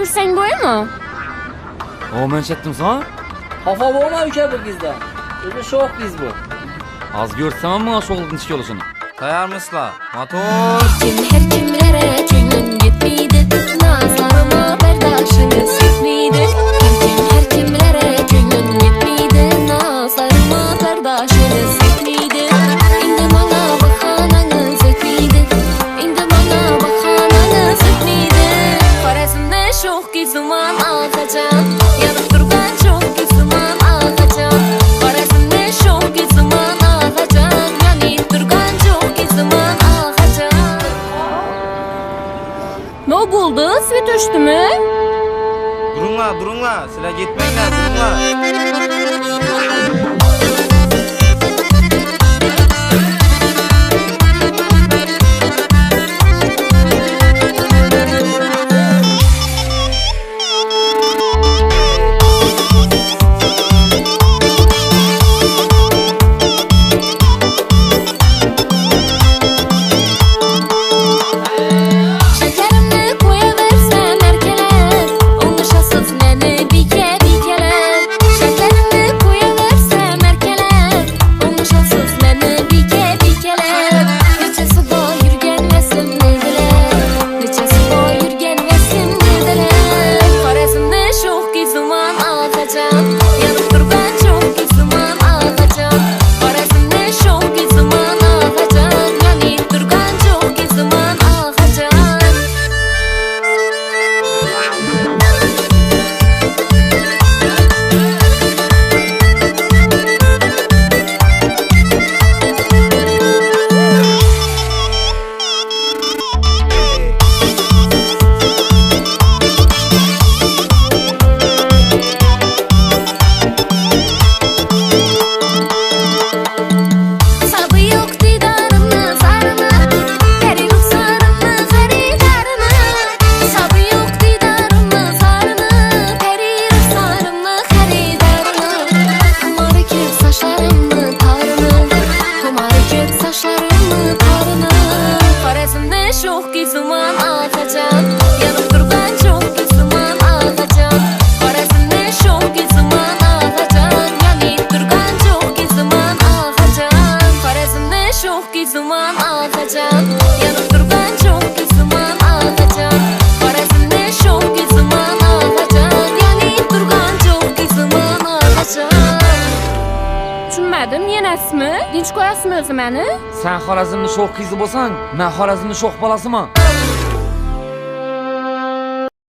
yursang bo'ladimi? O men chetdim sana. Xafa bo'lma uka bu qizdan. O'zi sho'x qiz bu. Az görsem ama şoğulun iş yoluşunu. Tayyormisizlar? Motor. Her kimlere ko'nglim yetmaydi, nazlarıma bardoshimiz yetmaydi. Her kimlere ko'nglim yetmaydi, nazlarıma bardoshimiz yetmaydi. Endi menga bahonangiz yetmaydi, endi menga bahonangiz yetmaydi. Xorazmda sho'x qiziman alqajon, yonib turgan sho'x qiziman alqajon. Xorazmda sho'x qiziman alqajon, yonib turgan sho'x qiziman alqajon. Ne buldu? Svet uçtu mu? Durunglar, sizlar ketmanglar, durunglar. Şekerimni koyaversem erkeler, onlaşasız meni bike-bikeler. Şekerimni koyaversem erkeler, onlaşasız meni bike-bikeler. Neçesi boy yurgen vesimlidiler, neçesi boy yurgen vesimlidiler. Xorazmda sho'x qiziman alqajon, yonib turgan sho'x qiziman alqajon. Xorazmda sho'x qiziman alqajon, yonib turgan sho'x qiziman alqajon. Sabı yok didarımı sarımı, peri ruhsarımı xaridarımı. Sabı yok didarımı sarımı, peri ruhsarımı xaridarımı. Kumarı köp saçlarımı tarımı, kumarı köp saçlarımı tarımı. Xorazmda sho'x qiziman alqajon, yonib turgan sho'x qiziman alqajon. Xorazmda sho'x qiziman alqajon, yonib turgan sho'x qiziman alqajon. Xorazmda sho'x qiziman alqajon, yonib turgan sho'x qiziman alqajon. Xorazmda sho'x qiziman alqajon, yonib turgan sho'x qiziman alqajon. Tushunmadim, yenasizmi? Dinch qo'yasizmi o'zi meni? Sen Xorazmni sho'x qizi bo'lsang, men Xorazmni sho'x bolasıman.